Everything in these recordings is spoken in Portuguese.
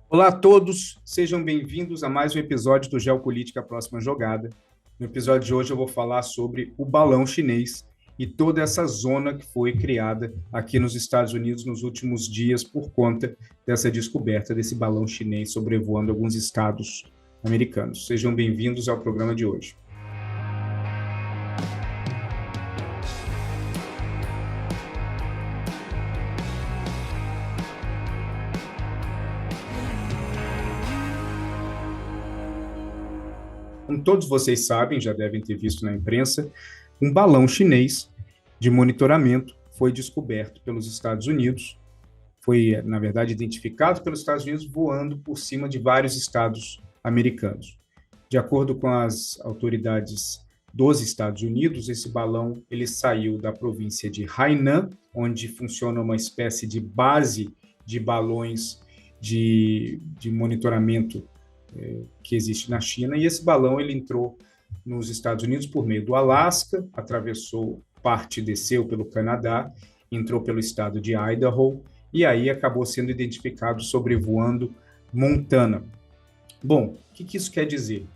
Olá a todos, sejam bem-vindos a mais um episódio do Geopolítica Próxima Jogada. No episódio de hoje eu vou falar sobre o balão chinês e toda essa zona que foi criada aqui nos Estados Unidos nos últimos dias por conta dessa descoberta desse balão chinês sobrevoando alguns estados americanos. Sejam bem-vindos ao programa de hoje. Como todos vocês sabem, já devem ter visto na imprensa, um balão chinês de monitoramento foi descoberto pelos Estados Unidos, foi, na verdade, identificado pelos Estados Unidos voando por cima de vários estados americanos. De acordo com as autoridades dos Estados Unidos, esse balão ele saiu da província de Hainan, onde funciona uma espécie de base de balões de monitoramento que existe na China, e esse balão ele entrou nos Estados Unidos por meio do Alasca, atravessou parte, desceu pelo Canadá, entrou pelo estado de Idaho, e aí acabou sendo identificado sobrevoando Montana. Bom, o que isso quer dizer?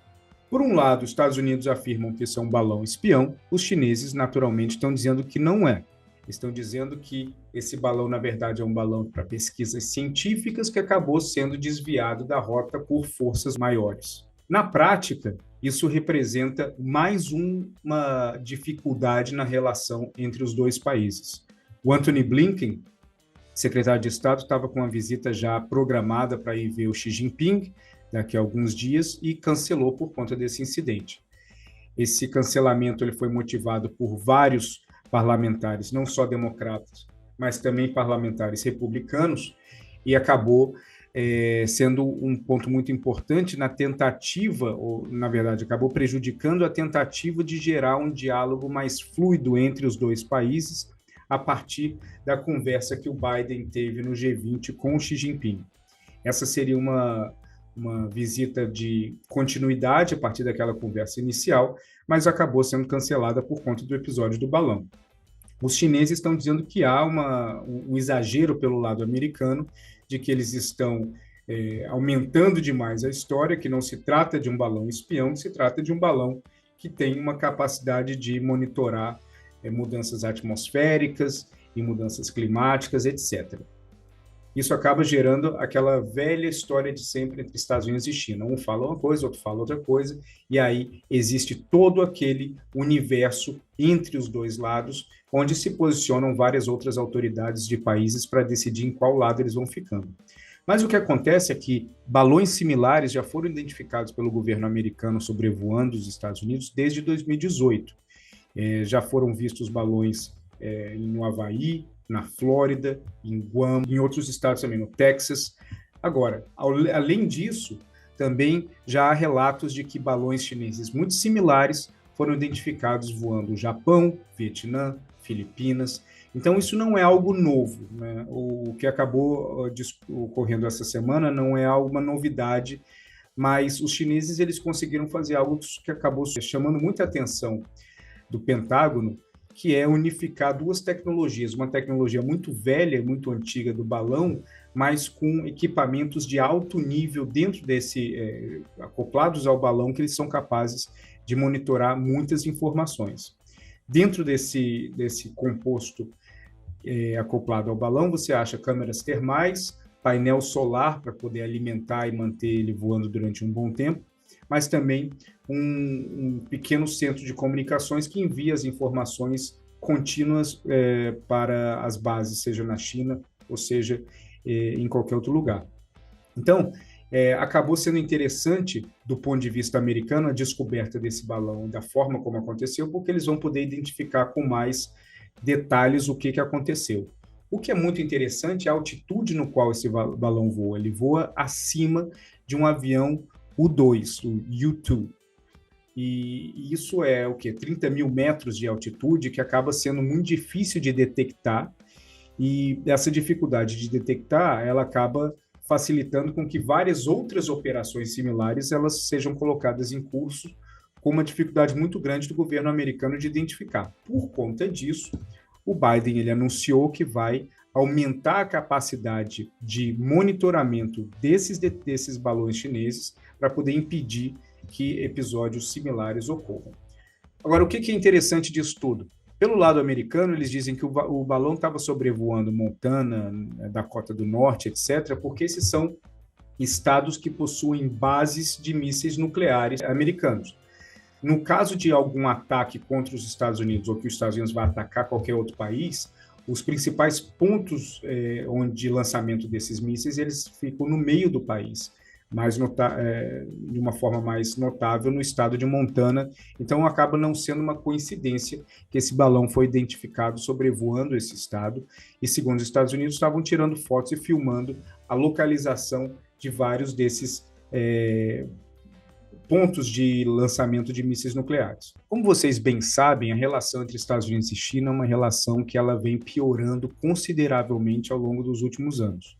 Por um lado, os Estados Unidos afirmam que isso é um balão espião, os chineses naturalmente estão dizendo que não é. Estão dizendo que esse balão, na verdade, é um balão para pesquisas científicas que acabou sendo desviado da rota por forças maiores. Na prática, isso representa mais uma dificuldade na relação entre os dois países. O Antony Blinken, secretário de Estado, estava com uma visita já programada para ir ver o Xi Jinping daqui a alguns dias e cancelou por conta desse incidente. Esse cancelamento ele foi motivado por vários parlamentares, não só democratas, mas também parlamentares republicanos, e acabou sendo um ponto muito importante na tentativa, ou na verdade acabou prejudicando a tentativa de gerar um diálogo mais fluido entre os dois países a partir da conversa que o Biden teve no G20 com o Xi Jinping. Essa seria uma visita de continuidade a partir daquela conversa inicial, mas acabou sendo cancelada por conta do episódio do balão. Os chineses estão dizendo que há um exagero pelo lado americano, de que eles estão aumentando demais a história, que não se trata de um balão espião, que se trata de um balão que tem uma capacidade de monitorar mudanças atmosféricas e mudanças climáticas, etc. Isso acaba gerando aquela velha história de sempre entre Estados Unidos e China. Um fala uma coisa, outro fala outra coisa, e aí existe todo aquele universo entre os dois lados, onde se posicionam várias outras autoridades de países para decidir em qual lado eles vão ficando. Mas o que acontece é que balões similares já foram identificados pelo governo americano sobrevoando os Estados Unidos desde 2018. Já foram vistos balões no Havaí, na Flórida, em Guam, em outros estados também, no Texas. Agora, além disso, também já há relatos de que balões chineses muito similares foram identificados voando no Japão, Vietnã, Filipinas. Então, isso não é algo novo, né? O que acabou ocorrendo essa semana não é alguma novidade, mas os chineses eles conseguiram fazer algo que acabou chamando muita atenção do Pentágono, que é unificar duas tecnologias, uma tecnologia muito velha, muito antiga do balão, mas com equipamentos de alto nível dentro desse, acoplados ao balão, que eles são capazes de monitorar muitas informações. Dentro desse composto acoplado ao balão, você acha câmeras termais, painel solar para poder alimentar e manter ele voando durante um bom tempo, mas também um pequeno centro de comunicações que envia as informações contínuas para as bases, seja na China ou seja em qualquer outro lugar. Então, acabou sendo interessante, do ponto de vista americano, a descoberta desse balão, da forma como aconteceu, porque eles vão poder identificar com mais detalhes o que aconteceu. O que é muito interessante é a altitude no qual esse balão voa. Ele voa acima de um avião U-2, o U-2. E isso é o quê? 30 mil metros de altitude, que acaba sendo muito difícil de detectar, e essa dificuldade de detectar, ela acaba facilitando com que várias outras operações similares elas sejam colocadas em curso, com uma dificuldade muito grande do governo americano de identificar. Por conta disso, o Biden ele anunciou que vai aumentar a capacidade de monitoramento desses balões chineses para poder impedir que episódios similares ocorram. Agora, o que é interessante disso tudo? Pelo lado americano, eles dizem que o balão estava sobrevoando Montana, Dakota do Norte, etc., porque esses são estados que possuem bases de mísseis nucleares americanos. No caso de algum ataque contra os Estados Unidos, ou que os Estados Unidos vai atacar qualquer outro país, os principais pontos de lançamento desses mísseis, eles ficam no meio do país, de uma forma mais notável no estado de Montana. Então, acaba não sendo uma coincidência que esse balão foi identificado sobrevoando esse estado, e segundo os Estados Unidos, estavam tirando fotos e filmando a localização de vários desses pontos de lançamento de mísseis nucleares. Como vocês bem sabem, a relação entre Estados Unidos e China é uma relação que ela vem piorando consideravelmente ao longo dos últimos anos.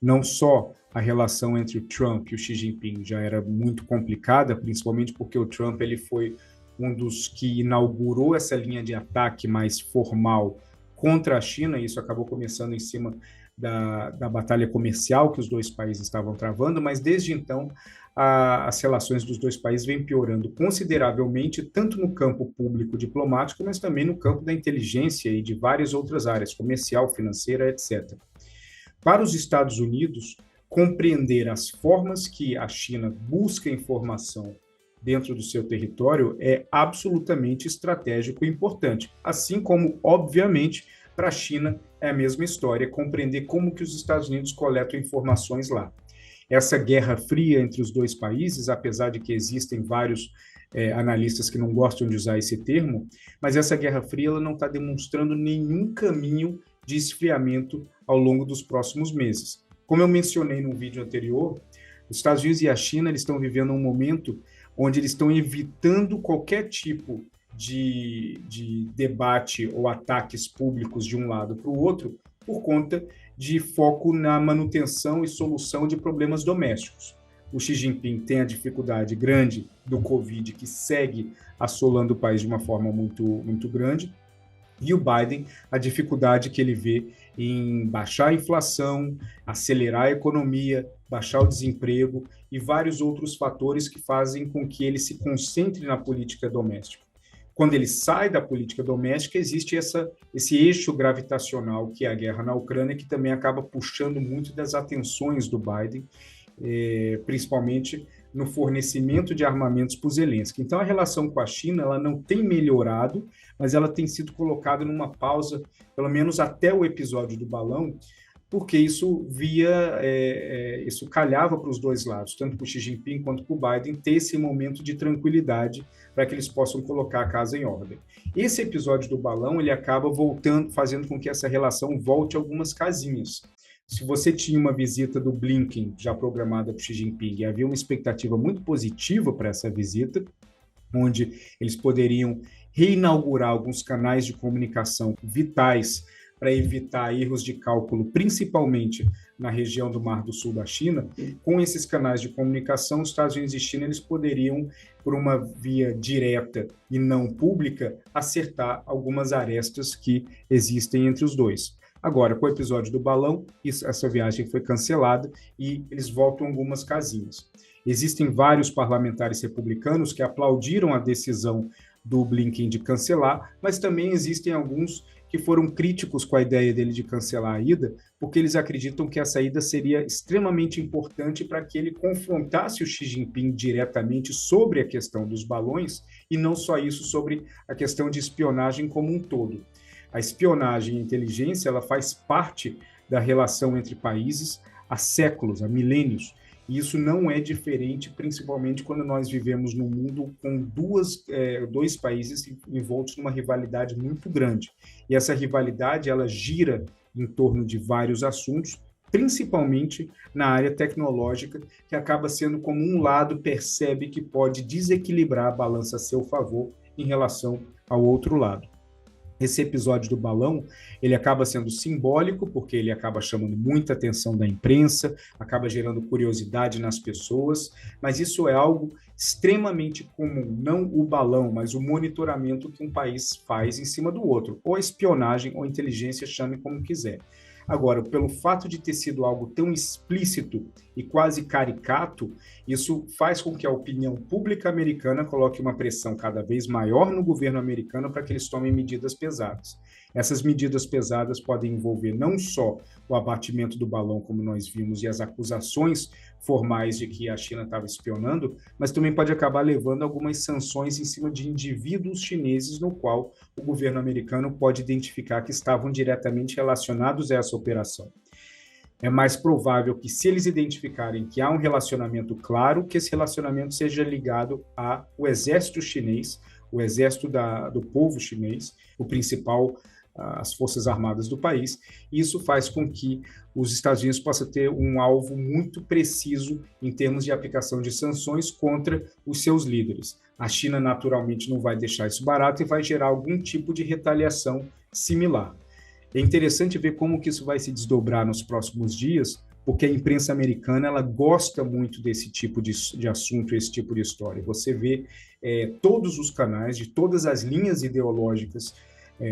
Não só a relação entre o Trump e o Xi Jinping já era muito complicada, principalmente porque o Trump ele foi um dos que inaugurou essa linha de ataque mais formal contra a China, e isso acabou começando em cima da batalha comercial que os dois países estavam travando, mas desde então as relações dos dois países vêm piorando consideravelmente, tanto no campo público diplomático, mas também no campo da inteligência e de várias outras áreas, comercial, financeira, etc. Para os Estados Unidos, compreender as formas que a China busca informação dentro do seu território é absolutamente estratégico e importante, assim como, obviamente, para a China é a mesma história, compreender como que os Estados Unidos coletam informações lá. Essa guerra fria entre os dois países, apesar de que existem vários analistas que não gostam de usar esse termo, mas essa guerra fria ela não está demonstrando nenhum caminho de esfriamento ao longo dos próximos meses. Como eu mencionei no vídeo anterior, os Estados Unidos e a China eles estão vivendo um momento onde eles estão evitando qualquer tipo de debate ou ataques públicos de um lado para o outro, por conta de foco na manutenção e solução de problemas domésticos. O Xi Jinping tem a dificuldade grande do Covid, que segue assolando o país de uma forma muito, muito grande, e o Biden, a dificuldade que ele vê em baixar a inflação, acelerar a economia, baixar o desemprego e vários outros fatores que fazem com que ele se concentre na política doméstica. Quando ele sai da política doméstica, existe esse eixo gravitacional, que é a guerra na Ucrânia, que também acaba puxando muito das atenções do Biden, principalmente no fornecimento de armamentos para o Zelensky. Então, a relação com a China ela não tem melhorado, mas ela tem sido colocada numa pausa, pelo menos até o episódio do balão, porque isso isso calhava para os dois lados, tanto para o Xi Jinping quanto para o Biden, ter esse momento de tranquilidade para que eles possam colocar a casa em ordem. Esse episódio do balão ele acaba fazendo com que essa relação volte algumas casinhas. Se você tinha uma visita do Blinken já programada para o Xi Jinping e havia uma expectativa muito positiva para essa visita, onde eles poderiam reinaugurar alguns canais de comunicação vitais para evitar erros de cálculo, principalmente na região do Mar do Sul da China, com esses canais de comunicação, os Estados Unidos e China eles poderiam, por uma via direta e não pública, acertar algumas arestas que existem entre os dois. Agora, com o episódio do balão, essa viagem foi cancelada e eles voltam algumas casinhas. Existem vários parlamentares republicanos que aplaudiram a decisão do Blinken de cancelar, mas também existem alguns que foram críticos com a ideia dele de cancelar a ida, porque eles acreditam que essa ida seria extremamente importante para que ele confrontasse o Xi Jinping diretamente sobre a questão dos balões, e não só isso, sobre a questão de espionagem como um todo. A espionagem e a inteligência ela faz parte da relação entre países há séculos, há milênios, e isso não é diferente, principalmente quando nós vivemos num mundo com dois países envoltos numa rivalidade muito grande. E essa rivalidade, ela gira em torno de vários assuntos, principalmente na área tecnológica, que acaba sendo como um lado percebe que pode desequilibrar a balança a seu favor em relação ao outro lado. Esse episódio do balão, ele acaba sendo simbólico, porque ele acaba chamando muita atenção da imprensa, acaba gerando curiosidade nas pessoas, mas isso é algo extremamente comum, não o balão, mas o monitoramento que um país faz em cima do outro, ou a espionagem ou a inteligência, chame como quiser. Agora, pelo fato de ter sido algo tão explícito e quase caricato, isso faz com que a opinião pública americana coloque uma pressão cada vez maior no governo americano para que eles tomem medidas pesadas. Essas medidas pesadas podem envolver não só o abatimento do balão, como nós vimos, e as acusações formais de que a China estava espionando, mas também pode acabar levando algumas sanções em cima de indivíduos chineses, no qual o governo americano pode identificar que estavam diretamente relacionados a essa operação. É mais provável que, se eles identificarem que há um relacionamento claro, que esse relacionamento seja ligado ao exército chinês, o exército do povo chinês, o principal, as forças armadas do país. E isso faz com que os Estados Unidos possam ter um alvo muito preciso em termos de aplicação de sanções contra os seus líderes. A China, naturalmente, não vai deixar isso barato e vai gerar algum tipo de retaliação similar. É interessante ver como que isso vai se desdobrar nos próximos dias, porque a imprensa americana ela gosta muito desse tipo de assunto, esse tipo de história. Você vê todos os canais, de todas as linhas ideológicas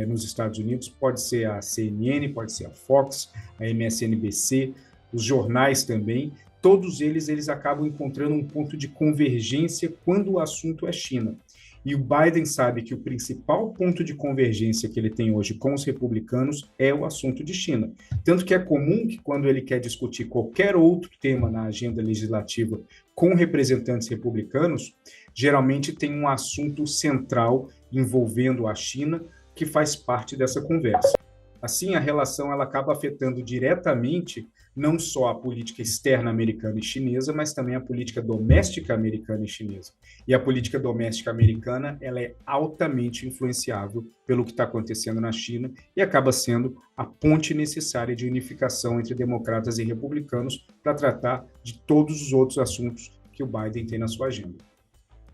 nos Estados Unidos, pode ser a CNN, pode ser a Fox, a MSNBC, os jornais também, todos eles acabam encontrando um ponto de convergência quando o assunto é China. E o Biden sabe que o principal ponto de convergência que ele tem hoje com os republicanos é o assunto de China. Tanto que é comum que, quando ele quer discutir qualquer outro tema na agenda legislativa com representantes republicanos, geralmente tem um assunto central envolvendo a China que faz parte dessa conversa. Assim, a relação ela acaba afetando diretamente não só a política externa americana e chinesa, mas também a política doméstica americana e chinesa. E a política doméstica americana ela é altamente influenciável pelo que está acontecendo na China e acaba sendo a ponte necessária de unificação entre democratas e republicanos para tratar de todos os outros assuntos que o Biden tem na sua agenda.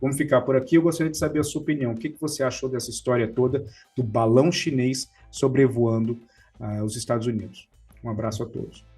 Vamos ficar por aqui. Eu gostaria de saber a sua opinião. O que você achou dessa história toda do balão chinês sobrevoando os Estados Unidos? Um abraço a todos.